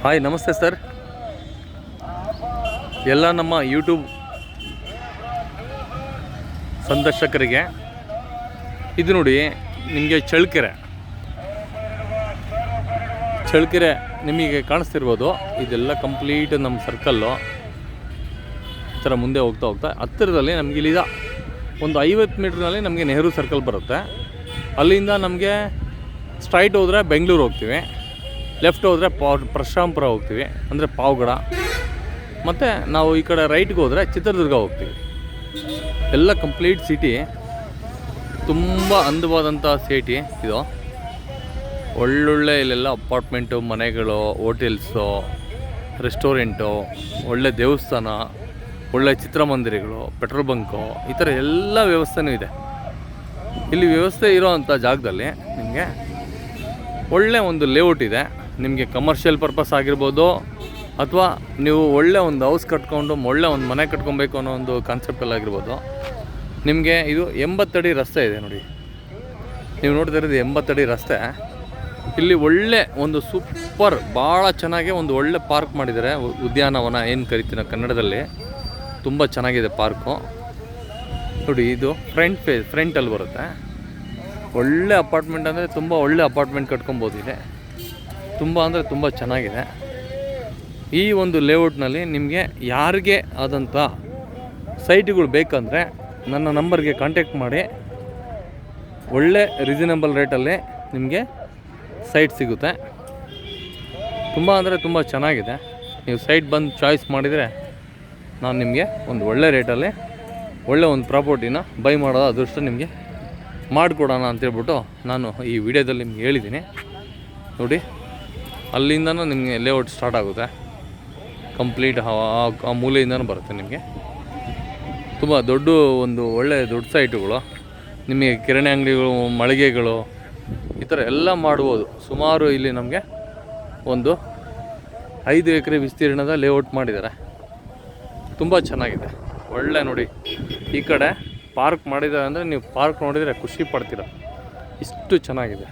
Hi ನಮಸ್ತೆ sir. ಎಲ್ಲ ನಮ್ಮ ಯೂಟ್ಯೂಬ್ ಸಂದರ್ಶಕರಿಗೆ ಇದು ನೋಡಿ, ನಿಮಗೆ ಚಳ್ಳಕೆರೆ ನಿಮಗೆ ಕಾಣಿಸ್ತಿರ್ಬೋದು. ಇದೆಲ್ಲ ಕಂಪ್ಲೀಟ್ ನಮ್ಮ ಸರ್ಕಲ್ಲು. ಈ ಥರ ಮುಂದೆ ಹೋಗ್ತಾ ಹತ್ತಿರದಲ್ಲಿ ನಮಗೆ ಇಲ್ಲಿದ ಒಂದು 50 ಮೀಟ್ರ್ನಲ್ಲಿ ನಮಗೆ ನೆಹರು ಸರ್ಕಲ್ ಬರುತ್ತೆ. ಅಲ್ಲಿಂದ ನಮಗೆ ಸ್ಟ್ರೈಟ್ ಹೋದರೆ ಬೆಂಗಳೂರು ಹೋಗ್ತೀವಿ, ಲೆಫ್ಟ್ ಹೋದರೆ ಪರಶುರಾಮಪುರ ಹೋಗ್ತೀವಿ, ಅಂದರೆ ಪಾವಗಡ. ಮತ್ತು ನಾವು ಈ ಕಡೆ ರೈಟ್ಗೆ ಹೋದರೆ ಚಿತ್ರದುರ್ಗ ಹೋಗ್ತೀವಿ. ಎಲ್ಲ ಕಂಪ್ಲೀಟ್ ಸಿಟಿ, ತುಂಬ ಅಂದವಾದಂಥ ಸಿಟಿ ಇದು. ಒಳ್ಳೊಳ್ಳೆ ಇಲ್ಲೆಲ್ಲ ಅಪಾರ್ಟ್ಮೆಂಟು, ಮನೆಗಳು, ಹೋಟೆಲ್ಸು, ರೆಸ್ಟೋರೆಂಟು, ಒಳ್ಳೆ ದೇವಸ್ಥಾನ, ಒಳ್ಳೆ ಚಿತ್ರಮಂದಿರಗಳು, ಪೆಟ್ರೋಲ್ ಬಂಕು, ಈ ಥರ ಎಲ್ಲ ವ್ಯವಸ್ಥೆನೂ ಇದೆ. ಇಲ್ಲಿ ವ್ಯವಸ್ಥೆ ಇರೋವಂಥ ಜಾಗದಲ್ಲಿ ನಿಮಗೆ ಒಳ್ಳೆ ಒಂದು ಲೇಔಟ್ ಇದೆ. ನಿಮಗೆ ಕಮರ್ಷಿಯಲ್ ಪರ್ಪಸ್ ಆಗಿರ್ಬೋದು, ಅಥವಾ ನೀವು ಒಳ್ಳೆ ಒಂದು ಹೌಸ್ ಕಟ್ಕೊಂಡು ಒಳ್ಳೆ ಒಂದು ಮನೆ ಕಟ್ಕೊಬೇಕು ಅನ್ನೋ ಒಂದು ಕಾನ್ಸೆಪ್ಟಲ್ಲಿ ಆಗಿರ್ಬೋದು. ನಿಮಗೆ ಇದು 80 ಅಡಿ ರಸ್ತೆ ಇದೆ ನೋಡಿ. ನೀವು ನೋಡ್ತಾ ಇರೋದು 80 ಅಡಿ ರಸ್ತೆ. ಇಲ್ಲಿ ಒಳ್ಳೆ ಒಂದು ಸೂಪರ್, ಭಾಳ ಚೆನ್ನಾಗಿ ಒಂದು ಒಳ್ಳೆ ಪಾರ್ಕ್ ಮಾಡಿದ್ದಾರೆ. ಉದ್ಯಾನವನ ಏನು ಕರಿತೀವಿ ಕನ್ನಡದಲ್ಲಿ. ತುಂಬ ಚೆನ್ನಾಗಿದೆ ಪಾರ್ಕು ನೋಡಿ. ಇದು ಫ್ರಂಟಲ್ಲಿ ಬರುತ್ತೆ. ಒಳ್ಳೆ ಅಪಾರ್ಟ್ಮೆಂಟ್, ಅಂದರೆ ತುಂಬ ಒಳ್ಳೆ ಅಪಾರ್ಟ್ಮೆಂಟ್ ಕಟ್ಕೊಬೋದು ಇದೆ. ತುಂಬ ಅಂದರೆ ತುಂಬ ಚೆನ್ನಾಗಿದೆ. ಈ ಒಂದು ಲೇಔಟ್ನಲ್ಲಿ ನಿಮಗೆ ಯಾರಿಗೆ ಆದಂಥ ಸೈಟ್ಗಳು ಬೇಕಂದರೆ ನನ್ನ ನಂಬರ್ಗೆ ಕಾಂಟ್ಯಾಕ್ಟ್ ಮಾಡಿ. ಒಳ್ಳೆ ರೀಸನಬಲ್ ರೇಟಲ್ಲಿ ನಿಮಗೆ ಸೈಟ್ ಸಿಗುತ್ತೆ. ತುಂಬ ಅಂದರೆ ತುಂಬ ಚೆನ್ನಾಗಿದೆ. ನೀವು ಸೈಟ್ ಬಂದು ಚಾಯ್ಸ್ ಮಾಡಿದರೆ ನಾನು ನಿಮಗೆ ಒಂದು ಒಳ್ಳೆ ರೇಟಲ್ಲಿ ಒಳ್ಳೆ ಒಂದು ಪ್ರಾಪರ್ಟಿನ ಬೈ ಮಾಡೋದು ಅದೃಷ್ಟ ನಿಮಗೆ ಮಾಡಿಕೊಡೋಣ ಅಂತೇಳ್ಬಿಟ್ಟು ನಾನು ಈ ವಿಡಿಯೋದಲ್ಲಿ ನಿಮ್ಗೆ ಹೇಳಿದ್ದೀನಿ ನೋಡಿ. ಅಲ್ಲಿಂದನೂ ನಿಮಗೆ ಲೇಔಟ್ ಸ್ಟಾರ್ಟ್ ಆಗುತ್ತೆ. ಕಂಪ್ಲೀಟ್ ಆ ಮೂಲೆಯಿಂದನೂ ಬರುತ್ತೆ ನಿಮಗೆ. ತುಂಬ ಒಂದು ಒಳ್ಳೆ ದೊಡ್ಡ ಸೈಟುಗಳು. ನಿಮಗೆ ಕಿರಾಣಿ ಅಂಗಡಿಗಳು, ಮಳಿಗೆಗಳು, ಈ ಥರ ಎಲ್ಲ ಮಾಡ್ಬೋದು. ಸುಮಾರು ಇಲ್ಲಿ ನಮಗೆ ಒಂದು 5 ಎಕರೆ ವಿಸ್ತೀರ್ಣದ ಲೇಔಟ್ ಮಾಡಿದ್ದಾರೆ. ತುಂಬ ಚೆನ್ನಾಗಿದೆ. ಒಳ್ಳೆ ನೋಡಿ, ಈ ಕಡೆ ಪಾರ್ಕ್ ಮಾಡಿದ್ದಾರೆ ಅಂದರೆ ನೀವು ಪಾರ್ಕ್ ನೋಡಿದರೆ ಖುಷಿ ಪಡ್ತೀರ. ಇಷ್ಟು ಚೆನ್ನಾಗಿದೆ.